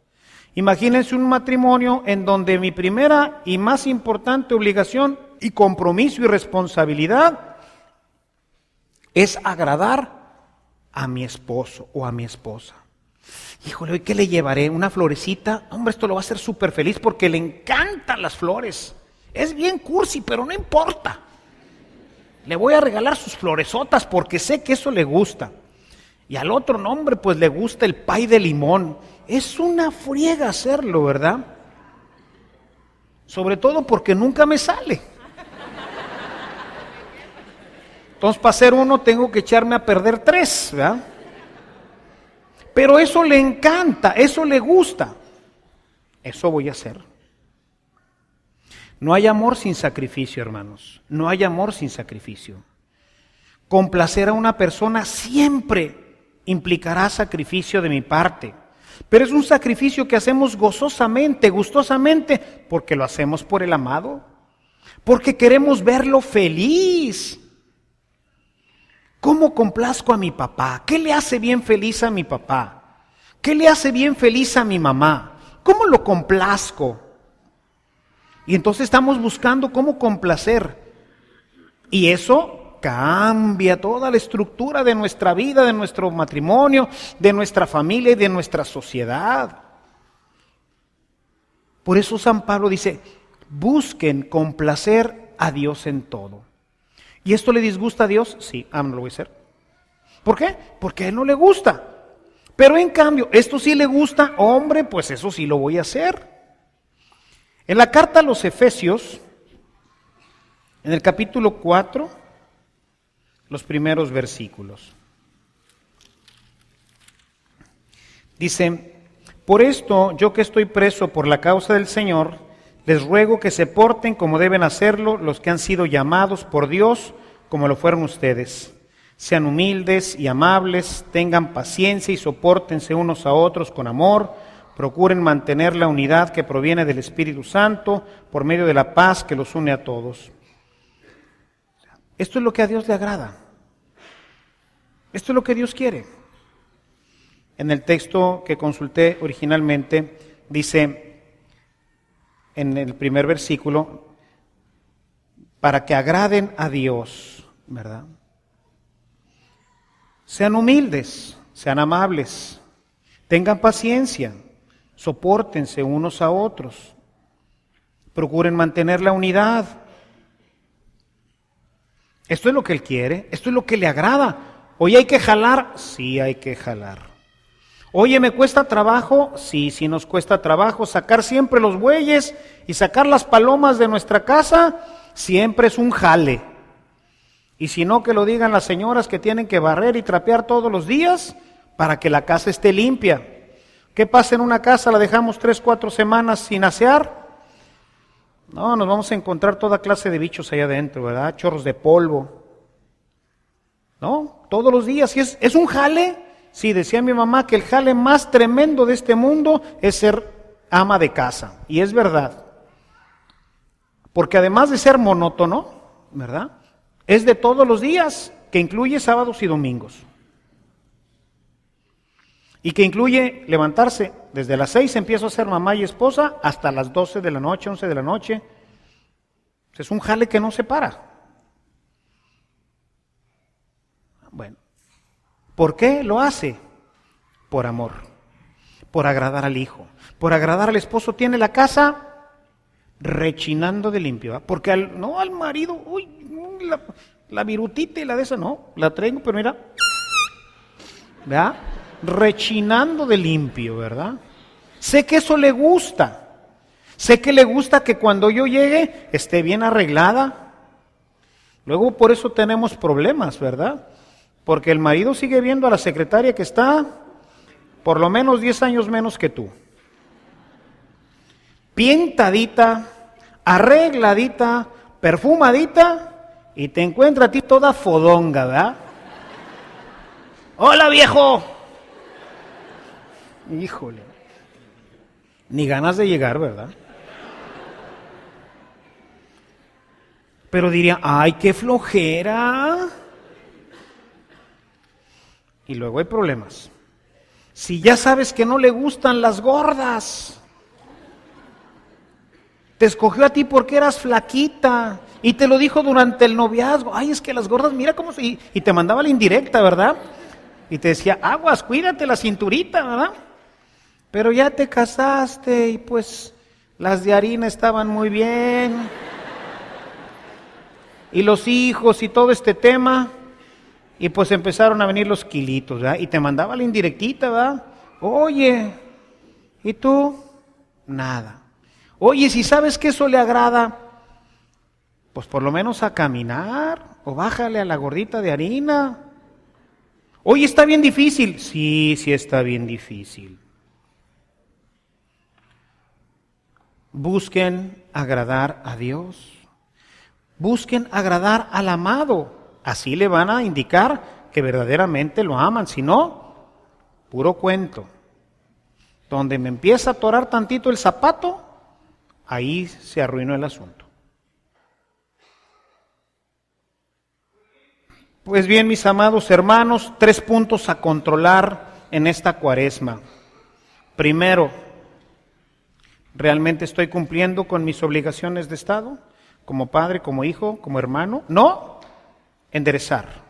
Imagínense un matrimonio en donde mi primera y más importante obligación y compromiso y responsabilidad es agradar a mi esposo o a mi esposa. Híjole, ¿hoy qué le llevaré? ¿Una florecita? Hombre, esto lo va a hacer súper feliz porque le encantan las flores. Es bien cursi, pero no importa. Le voy a regalar sus floresotas porque sé que eso le gusta. Y al otro nombre, pues le gusta el pay de limón. Es una friega hacerlo, ¿verdad? Sobre todo porque nunca me sale. Entonces, para hacer uno tengo que echarme a perder 3, ¿verdad? Pero eso le encanta, eso le gusta. Eso voy a hacer. No hay amor sin sacrificio, hermanos. No hay amor sin sacrificio. Complacer a una persona siempre implicará sacrificio de mi parte. Pero es un sacrificio que hacemos gozosamente, gustosamente, porque lo hacemos por el amado. Porque queremos verlo feliz. ¿Cómo complazco a mi papá? ¿Qué le hace bien feliz a mi papá? ¿Qué le hace bien feliz a mi mamá? ¿Cómo lo complazco? Y entonces estamos buscando cómo complacer. Y eso cambia toda la estructura de nuestra vida, de nuestro matrimonio, de nuestra familia y de nuestra sociedad. Por eso San Pablo dice, busquen complacer a Dios en todo. ¿Y esto le disgusta a Dios? Sí, no lo voy a hacer. ¿Por qué? Porque a Él no le gusta. Pero en cambio, esto sí le gusta, hombre, pues eso sí lo voy a hacer. En la carta a los Efesios, en el capítulo 4, los primeros versículos. Dice, por esto, yo que estoy preso por la causa del Señor, les ruego que se porten como deben hacerlo los que han sido llamados por Dios, como lo fueron ustedes. Sean humildes y amables, tengan paciencia y sopórtense unos a otros con amor, procuren mantener la unidad que proviene del Espíritu Santo por medio de la paz que los une a todos. Esto es lo que a Dios le agrada. Esto es lo que Dios quiere. En el texto que consulté originalmente, dice en el primer versículo, para que agraden a Dios, ¿verdad? Sean humildes, sean amables, tengan paciencia, sopórtense unos a otros, procuren mantener la unidad. Esto es lo que Él quiere, esto es lo que le agrada. Hoy hay que jalar, sí hay que jalar. Oye, ¿me cuesta trabajo? Sí, sí nos cuesta trabajo. Sacar siempre los bueyes y sacar las palomas de nuestra casa, siempre es un jale. Y si no, que lo digan las señoras que tienen que barrer y trapear todos los días para que la casa esté limpia. ¿Qué pasa en una casa? ¿La dejamos 3, 4 semanas sin asear? No, nos vamos a encontrar toda clase de bichos allá adentro, ¿verdad? Chorros de polvo. ¿No? Todos los días. ¿Y es un jale? Sí, decía mi mamá que el jale más tremendo de este mundo es ser ama de casa. Y es verdad. Porque además de ser monótono, ¿verdad? Es de todos los días, que incluye sábados y domingos. y que incluye levantarse desde las 6, empiezo a ser mamá y esposa, hasta las 12 de la noche, 11 de la noche. Es un jale que no se para. Bueno, ¿por qué lo hace? Por amor, por agradar al hijo, por agradar al esposo. Tiene la casa rechinando de limpio, ¿verdad? Porque al marido, uy, la virutita y la de esa no, la traigo, pero mira, ¿verdad? Rechinando de limpio, ¿verdad? Sé que eso le gusta. Sé que le gusta que cuando yo llegue esté bien arreglada. Luego por eso tenemos problemas, ¿verdad? Porque el marido sigue viendo a la secretaria que está por lo menos 10 años menos que tú. Pintadita, arregladita, perfumadita, y te encuentra a ti toda fodonga, ¿verdad? ¡Hola, viejo! Híjole. Ni ganas de llegar, ¿verdad? Pero diría, ¡ay, qué flojera! Y luego hay problemas. Si ya sabes que no le gustan las gordas, te escogió a ti porque eras flaquita y te lo dijo durante el noviazgo. Ay, es que las gordas, mira cómo se... Y te mandaba la indirecta, ¿verdad? Y te decía, aguas, cuídate la cinturita, ¿verdad? Pero ya te casaste y pues las de harina estaban muy bien. Y los hijos y todo este tema, y pues empezaron a venir los kilitos, ¿verdad? Y te mandaba la indirectita, ¿verdad? Oye, ¿y tú? Nada. Oye, si sabes que eso le agrada, pues por lo menos a caminar, o bájale a la gordita de harina. Oye, ¿está bien difícil? Sí, sí está bien difícil. Busquen agradar a Dios. Busquen agradar al amado. Así le van a indicar que verdaderamente lo aman. Si no, puro cuento. Donde me empieza a atorar tantito el zapato, ahí se arruinó el asunto. Pues bien, mis amados hermanos, 3 puntos a controlar en esta Cuaresma. Primero, ¿realmente estoy cumpliendo con mis obligaciones de Estado? Como padre, como hijo, como hermano. No, enderezar,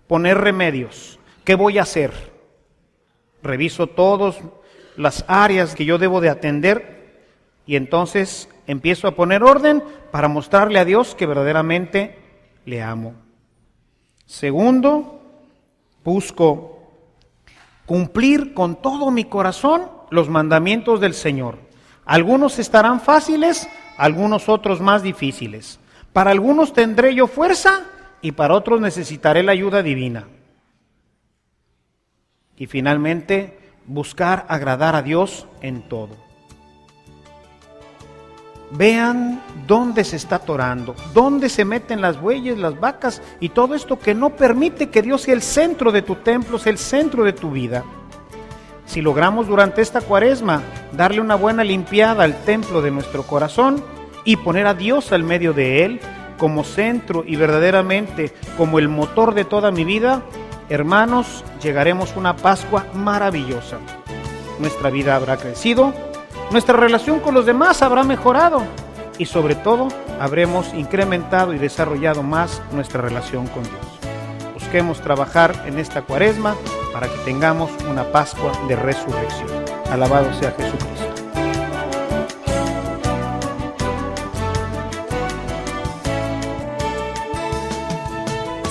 poner remedios. ¿Qué voy a hacer? Reviso todas las áreas que yo debo de atender y entonces empiezo a poner orden para mostrarle a Dios que verdaderamente le amo. Segundo, busco cumplir con todo mi corazón los mandamientos del Señor. Algunos estarán fáciles, algunos otros más difíciles. Para algunos tendré yo fuerza y para otros necesitaré la ayuda divina. Y finalmente, buscar agradar a Dios en todo. Vean dónde se está atorando, dónde se meten las bueyes, las vacas y todo esto que no permite que Dios sea el centro de tu templo, sea el centro de tu vida. Si logramos durante esta Cuaresma darle una buena limpiada al templo de nuestro corazón y poner a Dios al medio de él como centro y verdaderamente como el motor de toda mi vida, hermanos, llegaremos a una Pascua maravillosa. Nuestra vida habrá crecido, nuestra relación con los demás habrá mejorado y sobre todo habremos incrementado y desarrollado más nuestra relación con Dios. Busquemos trabajar en esta Cuaresma para que tengamos una Pascua de resurrección. Alabado sea Jesucristo.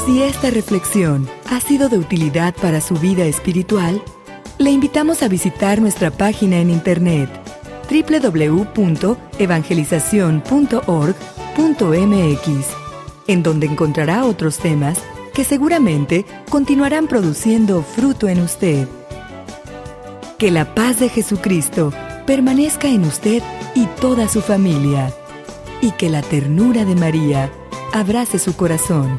Si esta reflexión ha sido de utilidad para su vida espiritual, le invitamos a visitar nuestra página en internet www.evangelizacion.org.mx, en donde encontrará otros temas que seguramente continuarán produciendo fruto en usted. Que la paz de Jesucristo permanezca en usted y toda su familia, y que la ternura de María abrace su corazón.